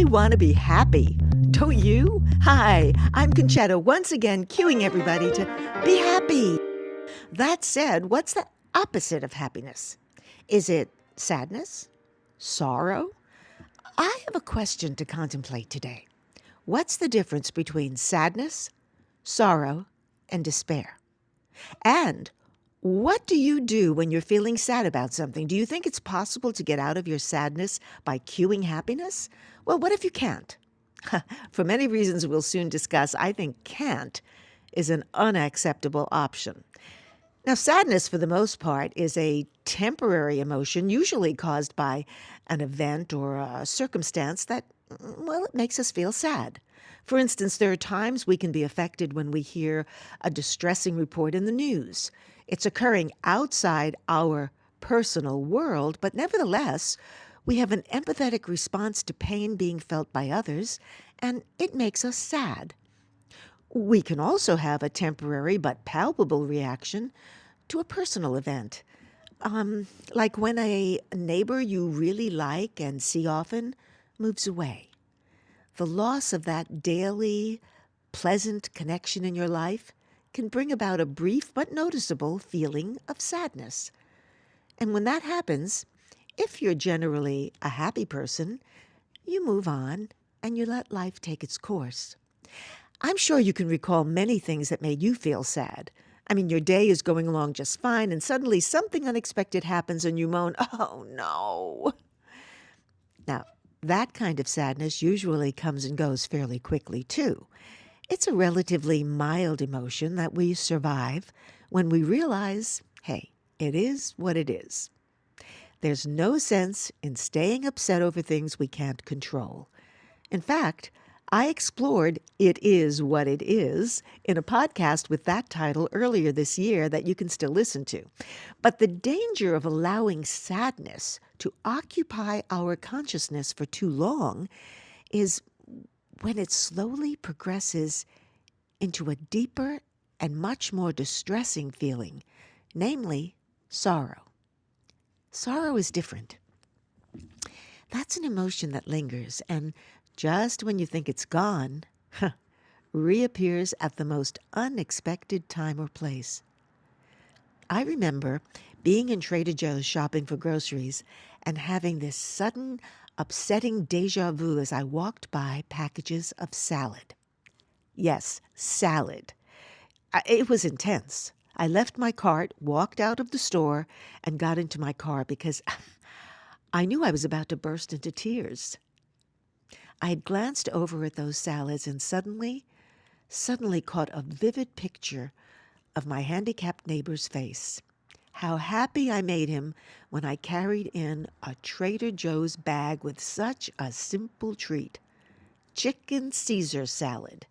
want to be happy. Don't you? Hi, I'm Conchetta, once again cueing everybody to be happy. That said, what's the opposite of happiness? Is it sadness? Sorrow? I have a question to contemplate today. What's the difference between sadness, sorrow, and despair? And what do you do when you're feeling sad about something? Do you think it's possible to get out of your sadness by cueing happiness? Well, what if you can't? For many reasons we'll soon discuss, I think can't is an unacceptable option. Now, sadness, for the most part, is a temporary emotion, usually caused by an event or a circumstance that, well, it makes us feel sad. For instance, there are times we can be affected when we hear a distressing report in the news. It's occurring outside our personal world, but nevertheless, we have an empathetic response to pain being felt by others, and it makes us sad. We can also have a temporary but palpable reaction to a personal event. Like when a neighbor you really like and see often moves away. The loss of that daily, pleasant connection in your life can bring about a brief but noticeable feeling of sadness. And when that happens, if you're generally a happy person, you move on and you let life take its course. I'm sure you can recall many things that made you feel sad. I mean, your day is going along just fine, and suddenly something unexpected happens and you moan, "Oh no." Now, that kind of sadness usually comes and goes fairly quickly, too. It's a relatively mild emotion that we survive when we realize, hey, it is what it is. There's no sense in staying upset over things we can't control. In fact, I explored It Is What It Is in a podcast with that title earlier this year that you can still listen to. But the danger of allowing sadness to occupy our consciousness for too long is when it slowly progresses into a deeper and much more distressing feeling, namely sorrow. Sorrow is different. That's an emotion that lingers, and just when you think it's gone, reappears at the most unexpected time or place. I remember being in Trader Joe's shopping for groceries and having this sudden, upsetting deja vu as I walked by packages of salad. Yes, salad. It was intense. I left my cart, walked out of the store, and got into my car because I knew I was about to burst into tears. I had glanced over at those salads and suddenly caught a vivid picture of my handicapped neighbor's face. How happy I made him when I carried in a Trader Joe's bag with such a simple treat. Chicken Caesar salad.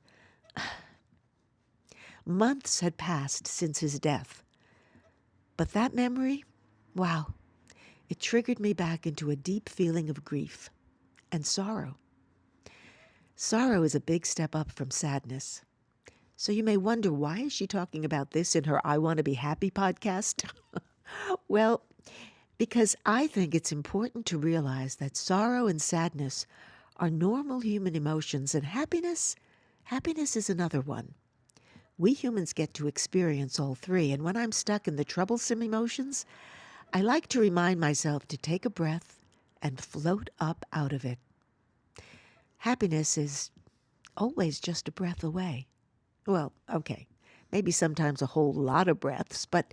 Months had passed since his death. But that memory, wow, it triggered me back into a deep feeling of grief and sorrow. Sorrow is a big step up from sadness. So you may wonder, why is she talking about this in her I Want to Be Happy podcast? Well, because I think it's important to realize that sorrow and sadness are normal human emotions, and happiness is another one. We humans get to experience all three, and when I'm stuck in the troublesome emotions, I like to remind myself to take a breath and float up out of it. Happiness is always just a breath away. Well, okay, maybe sometimes a whole lot of breaths, but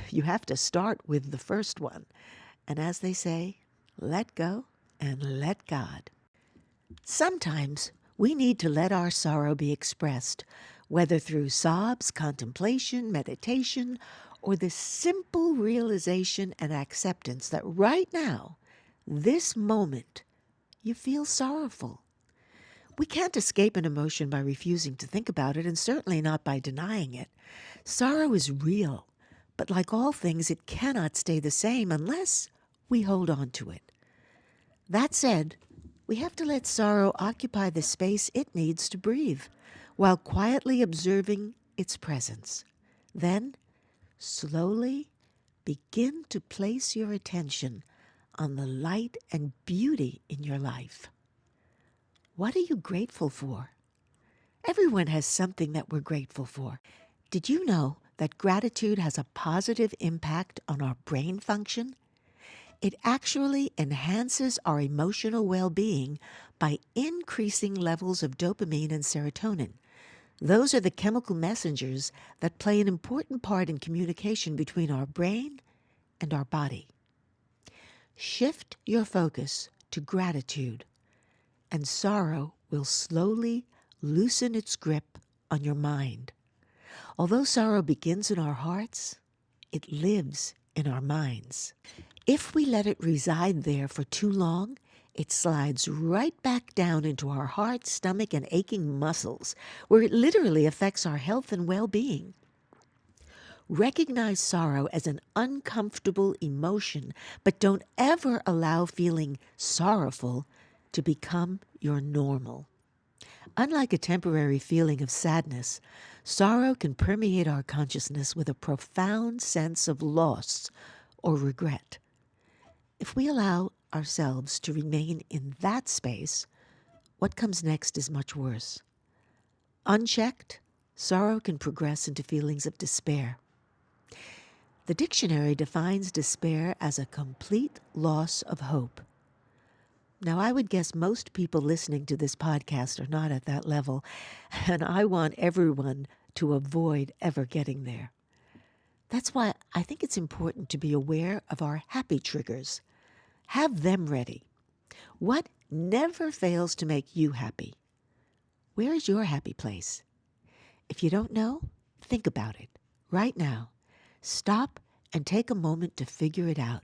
you have to start with the first one. And as they say, let go and let God. Sometimes we need to let our sorrow be expressed, whether through sobs, contemplation, meditation, or the simple realization and acceptance that right now, this moment, you feel sorrowful. We can't escape an emotion by refusing to think about it, and certainly not by denying it. Sorrow is real, but like all things, it cannot stay the same unless we hold on to it. That said, we have to let sorrow occupy the space it needs to breathe, while quietly observing its presence. Then, slowly begin to place your attention on the light and beauty in your life. What are you grateful for? Everyone has something that we're grateful for. Did you know that gratitude has a positive impact on our brain function? It actually enhances our emotional well-being by increasing levels of dopamine and serotonin. Those are the chemical messengers that play an important part in communication between our brain and our body. Shift your focus to gratitude, and sorrow will slowly loosen its grip on your mind. Although sorrow begins in our hearts, it lives in our minds. If we let it reside there for too long, it slides right back down into our heart, stomach, and aching muscles, where it literally affects our health and well-being. Recognize sorrow as an uncomfortable emotion, but don't ever allow feeling sorrowful to become your normal. Unlike a temporary feeling of sadness, sorrow can permeate our consciousness with a profound sense of loss or regret. If we allow ourselves to remain in that space, what comes next is much worse. Unchecked, sorrow can progress into feelings of despair. The dictionary defines despair as a complete loss of hope. Now, I would guess most people listening to this podcast are not at that level, and I want everyone to avoid ever getting there. That's why I think it's important to be aware of our happy triggers. Have them ready. What never fails to make you happy? Where is your happy place? If you don't know, think about it right now. Stop and take a moment to figure it out.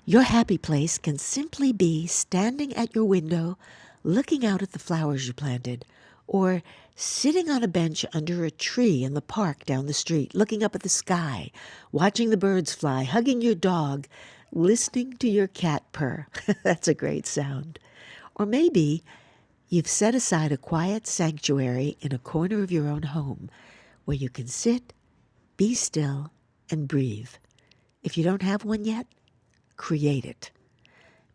Your happy place can simply be standing at your window, looking out at the flowers you planted, or sitting on a bench under a tree in the park down the street, looking up at the sky, watching the birds fly, hugging your dog, listening to your cat purr. That's a great sound. Or maybe you've set aside a quiet sanctuary in a corner of your own home where you can sit, be still, and breathe. If you don't have one yet, create it.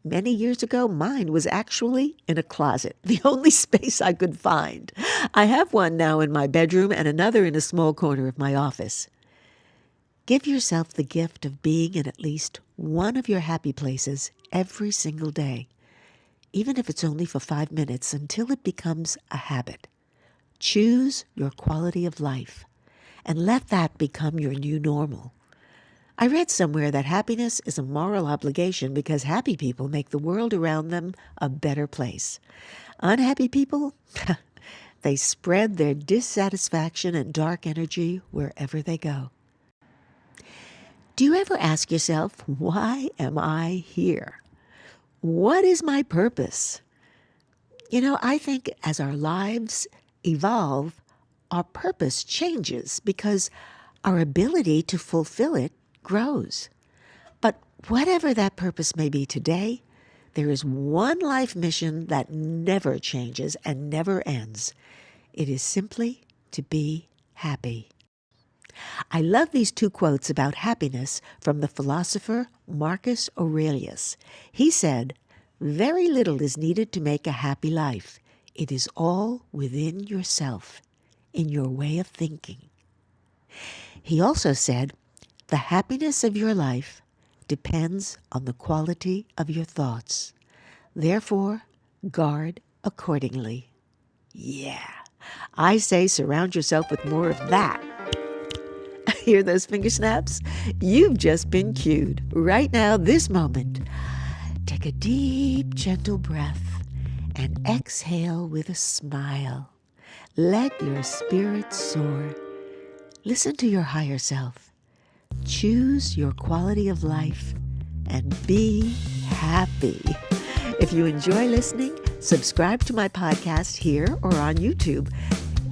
Many years ago, mine was actually in a closet, the only space I could find. I have one now in my bedroom and another in a small corner of my office. Give yourself the gift of being in at least one of your happy places every single day, even if it's only for 5 minutes, until it becomes a habit. Choose your quality of life and let that become your new normal. I read somewhere that happiness is a moral obligation because happy people make the world around them a better place. Unhappy people, they spread their dissatisfaction and dark energy wherever they go. Do you ever ask yourself, why am I here? What is my purpose? I think as our lives evolve, our purpose changes because our ability to fulfill it grows. But whatever that purpose may be today, there is one life mission that never changes and never ends. It is simply to be happy. I love these 2 quotes about happiness from the philosopher Marcus Aurelius. He said, "Very little is needed to make a happy life. It is all within yourself, in your way of thinking." He also said, "The happiness of your life depends on the quality of your thoughts. Therefore, guard accordingly." Yeah, I say surround yourself with more of that. Hear those finger snaps? You've just been cued. Right now, this moment, take a deep, gentle breath and exhale with a smile. Let your spirit soar. Listen to your higher self. Choose your quality of life and be happy. If you enjoy listening, subscribe to my podcast here or on YouTube.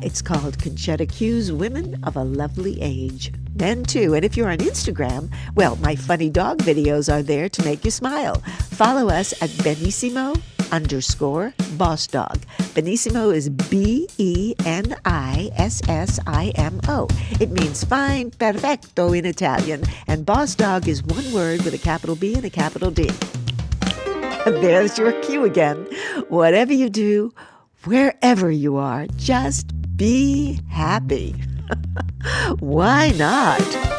It's called Conchetta Q's Women of a Lovely Age. Men too. And if you're on Instagram, well, my funny dog videos are there to make you smile. Follow us at Benissimo_boss dog. Benissimo is Benissimo. It means fine, perfecto in Italian. And boss dog is one word with a capital B and a capital D. There's your cue again. Whatever you do, Wherever you are, just be happy. Why not?